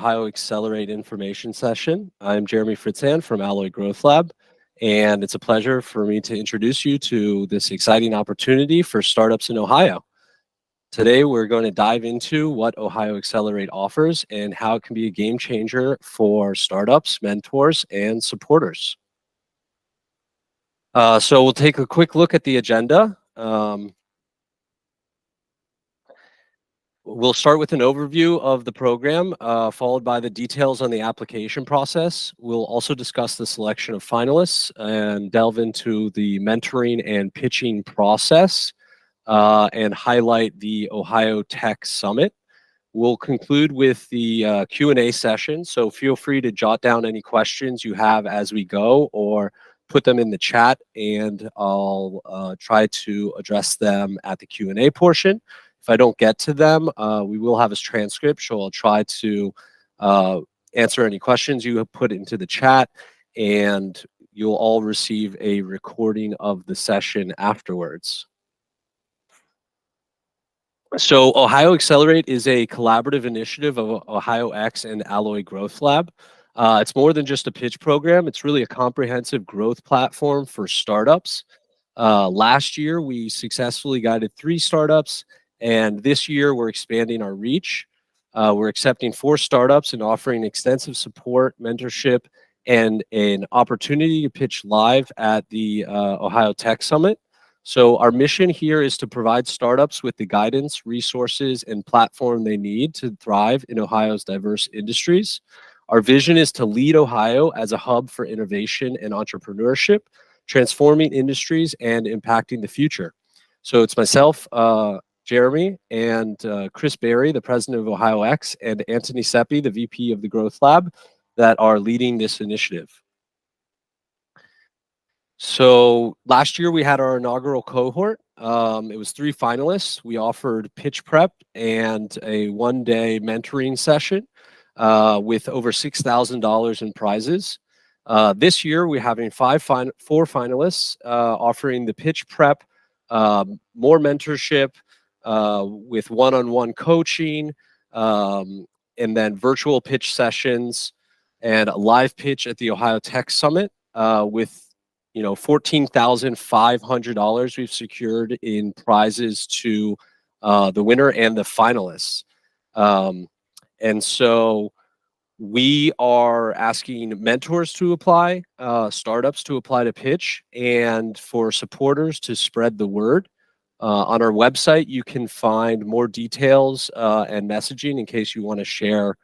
OhioXcelerate information session. I'm Jeremy Fritzan from Alloy Growth Lab, and it's a pleasure for me to introduce you to this exciting opportunity for startups in Ohio. Today, we're going to dive into what OhioXcelerate offers and how it can be a game changer for startups, mentors, and supporters. So we'll take a quick look at the agenda. We'll start with an overview of the program, followed by the details on the application process. We'll also discuss the selection of finalists and delve into the mentoring and pitching process, and highlight the Ohio Tech Summit. We'll conclude with the Q&A session, so feel free to jot down any questions you have as we go or put them in the chat, and I'll try to address them at the Q&A portion. If I don't get to them, we will have a transcript, so I'll try to answer any questions you have put into the chat, and you'll all receive a recording of the session afterwards. So OhioXcelerate is a collaborative initiative of OhioX and Alloy Growth Lab. It's more than just a pitch program. It's really a comprehensive growth platform for startups. Last year, we successfully guided 3 startups, and this year we're expanding our reach. We're accepting 4 startups and offering extensive support, mentorship, and an opportunity to pitch live at the Ohio Tech Summit. So our mission here is to provide startups with the guidance, resources, and platform they need to thrive in Ohio's diverse industries. Our vision is to lead Ohio as a hub for innovation and entrepreneurship, transforming industries and impacting the future. So it's myself, Jeremy, and Chris Berry, the president of OhioX, and Anthony Seppi, the VP of the Growth Lab, that are leading this initiative. So last year we had our inaugural cohort. It was 3 finalists. We offered pitch prep and a 1-day mentoring session with over $6,000 in prizes. This year we're having 4 finalists offering the pitch prep, more mentorship with one-on-one coaching, and then virtual pitch sessions and a live pitch at the Ohio Tech Summit with $14,500 we've secured in prizes to the winner and the finalists. And so we are asking mentors to apply, startups to apply to pitch, and for supporters to spread the word. On our website, you can find more details and messaging in case you want to share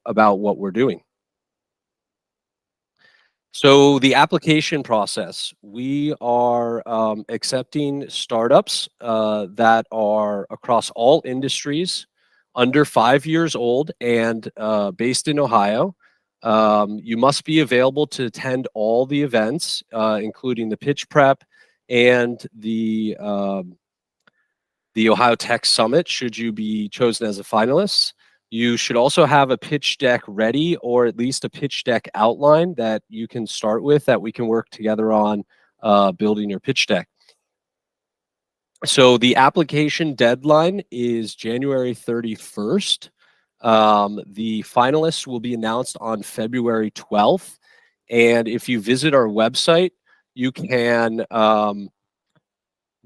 about what we're doing. So the application process, we are accepting startups that are across all industries, under 5 years old, and based in Ohio. You must be available to attend all the events, including the pitch prep and the Ohio Tech Summit, should you be chosen as a finalist. You should also have a pitch deck ready, or at least a pitch deck outline that you can start with, that we can work together on building your pitch deck. So the application deadline is January 31st. The finalists will be announced on February 12th. And if you visit our website, you can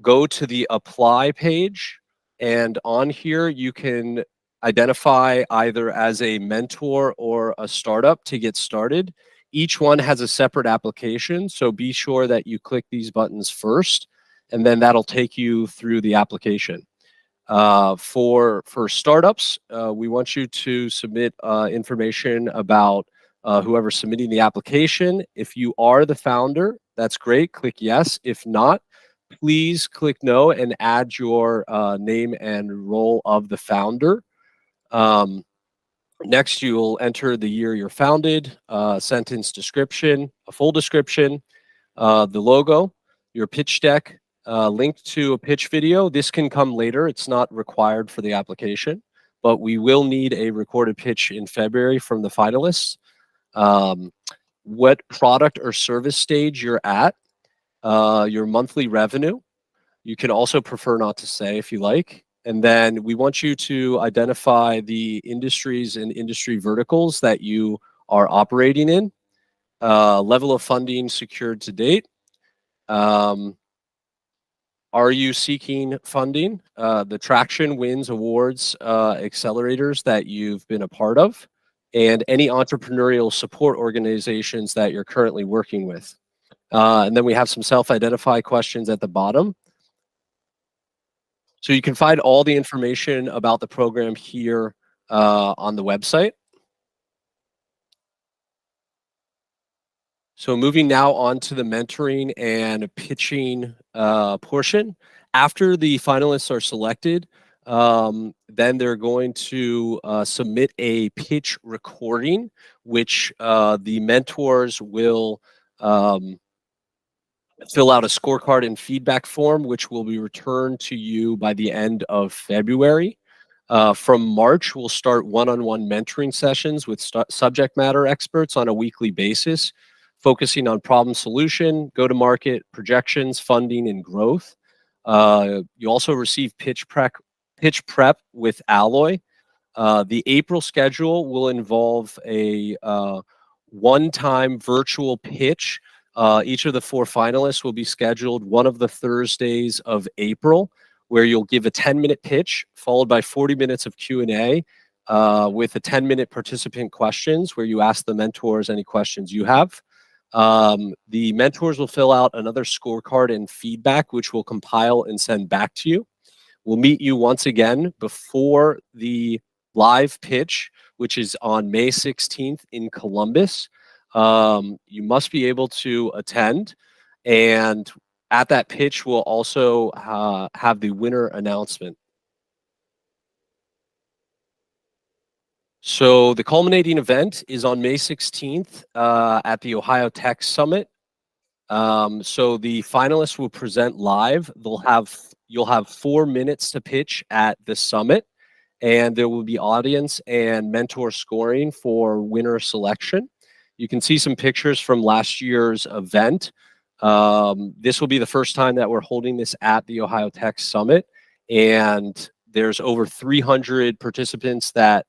go to the apply page, and on here you can identify either as a mentor or a startup to get started. Each one has a separate application, so be sure that you click these buttons first, and then that'll take you through the application. For startups, we want you to submit information about whoever's submitting the application. If you are the founder, that's great, click yes. If not, please click no and add your name and role of the founder. Next, you'll enter the year you're founded, sentence description, a full description, the logo, your pitch deck, link to a pitch video. This can come later. It's not required for the application, but we will need a recorded pitch in February from the finalists. What product or service stage you're at, your monthly revenue. You can also prefer not to say if you like. And then we want you to identify the industries and industry verticals that you are operating in, level of funding secured to date. Are you seeking funding? The traction, wins, awards, accelerators that you've been a part of, and any entrepreneurial support organizations that you're currently working with. And then we have some self-identify questions at the bottom. So you can find all the information about the program here on the website. So moving now on to the mentoring and pitching portion. After the finalists are selected, then they're going to submit a pitch recording, which the mentors will fill out a scorecard and feedback form, which will be returned to you by the end of February. From March, we'll start one-on-one mentoring sessions with subject matter experts on a weekly basis, focusing on problem solution, go-to-market, projections, funding, and growth. You also receive pitch prep with Alloy. The April schedule will involve a one-time virtual pitch. Each of the 4 finalists will be scheduled one of the Thursdays of April, where you'll give a 10-minute pitch followed by 40 minutes of Q&A with a 10-minute participant questions where you ask the mentors any questions you have. The mentors will fill out another scorecard and feedback, which we'll compile and send back to you. We'll meet you once again before the live pitch, which is on May 16th in Columbus. You must be able to attend. And at that pitch, we'll also have the winner announcement. So the culminating event is on May 16th at the Ohio Tech Summit. So the finalists will present live. You'll have 4 minutes to pitch at the summit, and there will be audience and mentor scoring for winner selection. You can see some pictures from last year's event. This will be the first time that we're holding this at the Ohio Tech Summit, and there's over 300 attendees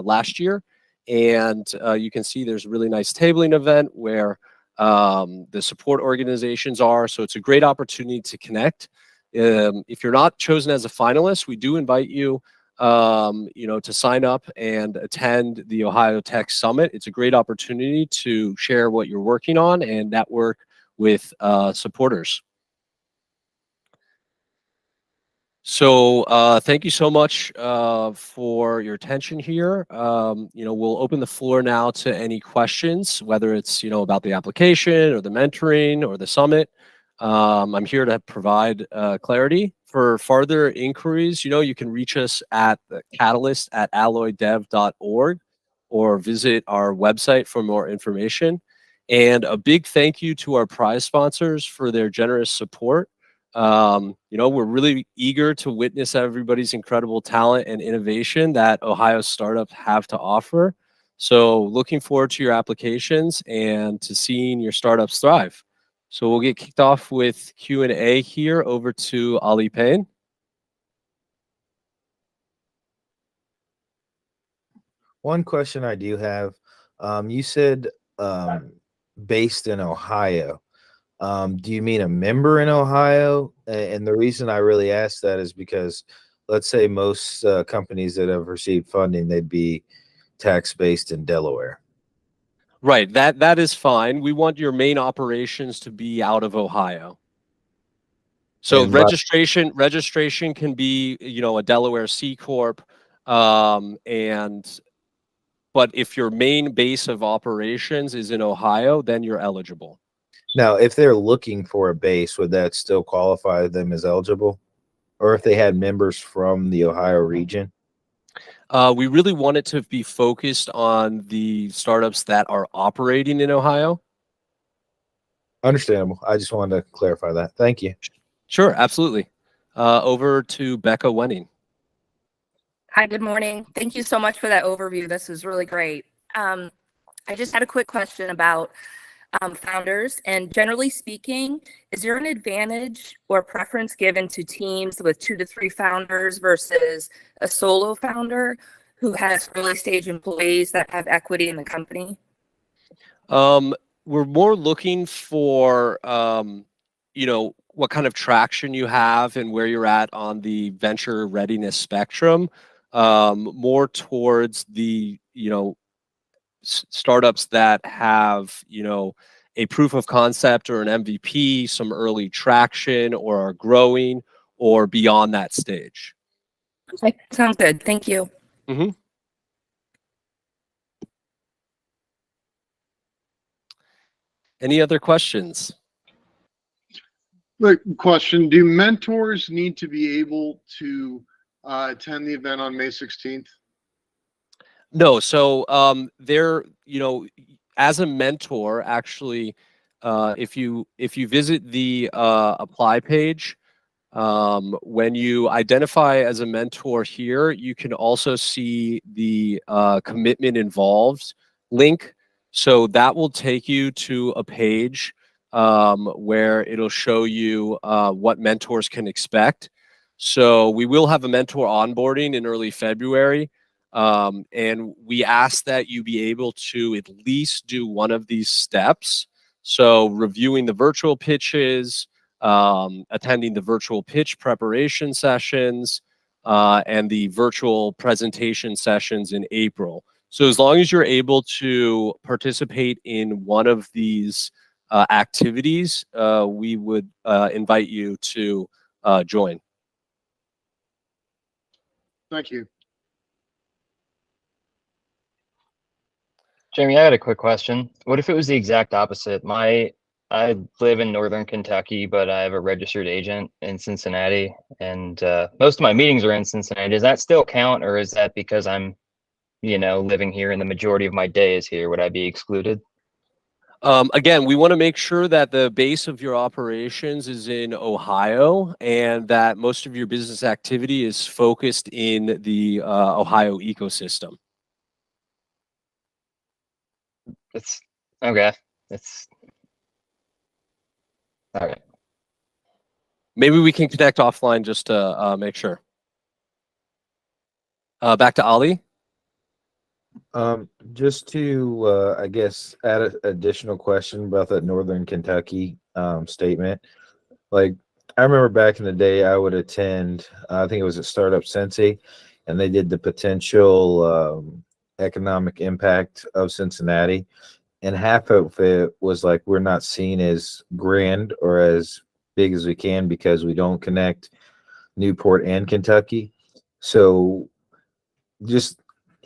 last year. And you can see there's a really nice tabling event where the support organizations are. So it's a great opportunity to connect. If you're not chosen as a finalist, we do invite you, to sign up and attend the Ohio Tech Summit. It's a great opportunity to share what you're working on and network with supporters. So thank you so much for your attention here. We'll open the floor now to any questions, whether it's about the application or the mentoring or the summit. I'm here to provide clarity. For further inquiries, you can reach us at the catalyst@alloydev.org or visit our website for more information. And a big thank you to our prize sponsors for their generous support. We're really eager to witness everybody's incredible talent and innovation that Ohio startups have to offer. So looking forward to your applications and to seeing your startups thrive. So we'll get kicked off with Q&A here. Over to Ali Payne. One question I do have, you said based in Ohio. Do you mean a member in Ohio? And the reason I really asked that is because let's say most companies that have received funding, they'd be tax-based in Delaware. Right, that is fine. We want your main operations to be out of Ohio. So And registration can be, a Delaware C Corp, but if your main base of operations is in Ohio, then you're eligible. now, if they're looking for a base, would that still qualify them as eligible? Or if they had members from the Ohio region? We really want it to be focused on the startups that are operating in Ohio. Understandable. I just wanted to clarify that. Thank you. Sure, absolutely. Over to Becca Wenning. Hi, good morning. Thank you so much for that overview. This is really great. I just had a quick question about founders? And generally speaking, is there an advantage or preference given to teams with 2 to 3 founders versus a solo founder who has early stage employees that have equity in the company? We're more looking for, what kind of traction you have and where you're at on the venture readiness spectrum, more towards the, startups that have, a proof of concept or an MVP, some early traction, or are growing, or beyond that stage. Okay, sounds good. Thank you. Mm-hmm. Any other questions? Look, question: do mentors need to be able to attend the event on May 16th? No. So they're, as a mentor, actually, if you visit the apply page, when you identify as a mentor here, you can also see the commitment involved link. So that will take you to a page where it'll show you what mentors can expect. So we will have a mentor onboarding in early February. And we ask that you be able to at least do one of these steps. So reviewing the virtual pitches, attending the virtual pitch preparation sessions, and the virtual presentation sessions in April. So as long as you're able to participate in one of these activities, we would invite you to join. Thank you. Jamie, I had a quick question. What if it was the exact opposite? I live in Northern Kentucky, but I have a registered agent in Cincinnati, and most of my meetings are in Cincinnati. Does that still count, or is that because I'm, living here and the majority of my day is here? Would I be excluded? Again, we want to make sure that the base of your operations is in Ohio and that most of your business activity is focused in the Ohio ecosystem. It's okay. It's all right. Maybe we can connect offline just to make sure. Back to Ali. Just to, I guess, add an additional question about that Northern Kentucky statement. Like, I remember back in the day, I would attend, I think it was at Startup Sensei, and they did the potential economic impact of Cincinnati. And half of it was like, we're not seen as grand or as big as we can because we don't connect Newport and Kentucky. So just,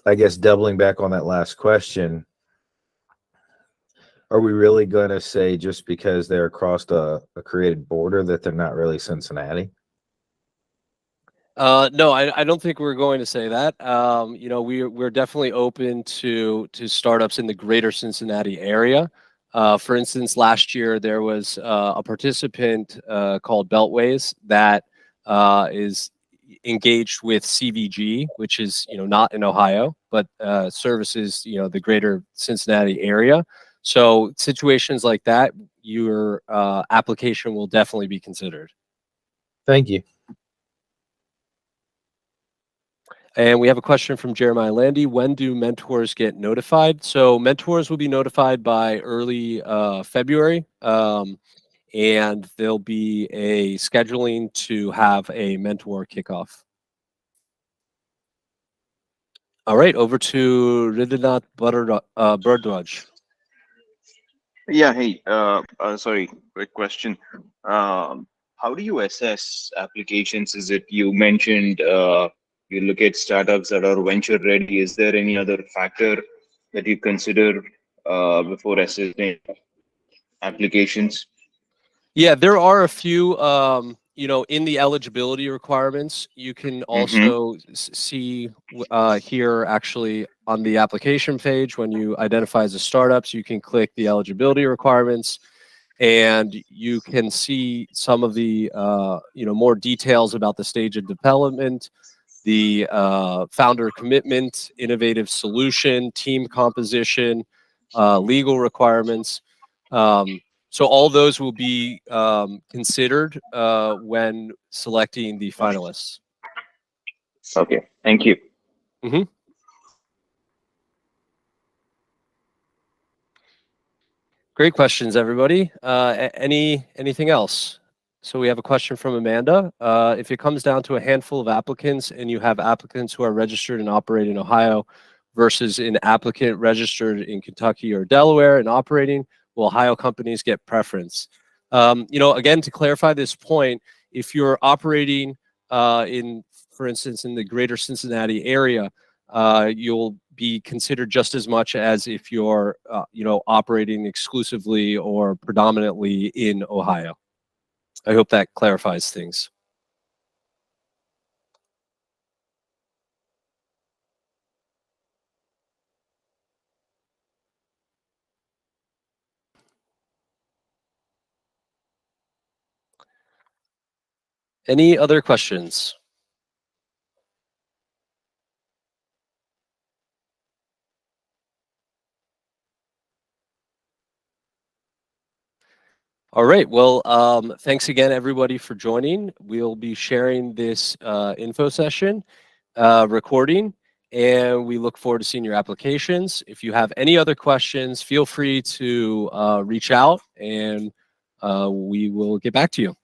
I guess, doubling back on that last question, are we really going to say just because they're across a created border that they're not really Cincinnati? No, I don't think we're going to say that. We're definitely open to startups in the greater Cincinnati area. For instance, last year there was a participant called Beltways that is engaged with CVG, which is not in Ohio, but services the greater Cincinnati area. So situations like that, your application will definitely be considered. Thank you. And we have a question from Jeremiah Landy. When do mentors get notified? So mentors will be notified by early February, and there'll be a scheduling to have a mentor kickoff. All right, over to Ridinath Bardwaj. Yeah, hey, sorry, quick question. How do you assess applications? Is it you mentioned you look at startups that are venture ready? Is there any other factor that you consider before assessing applications? Yeah, there are a few, in the eligibility requirements. You can also see here actually on the application page, when you identify as a startup, you can click the eligibility requirements and you can see some of the, more details about the stage of development, the founder commitment, innovative solution, team composition, legal requirements. So all those will be considered when selecting the finalists. Okay, thank you. Great questions, everybody. Anything else? So we have a question from Amanda. If it comes down to a handful of applicants and you have applicants who are registered and operate in Ohio versus an applicant registered in Kentucky or Delaware and operating, will Ohio companies get preference? Again, to clarify this point, if you're operating for instance, in the greater Cincinnati area, you'll be considered just as much as if you're, operating exclusively or predominantly in Ohio. I hope that clarifies things. Any other questions? All right. Well, thanks again, everybody, for joining. We'll be sharing this info session recording, and we look forward to seeing your applications. If you have any other questions, feel free to reach out, and we will get back to you.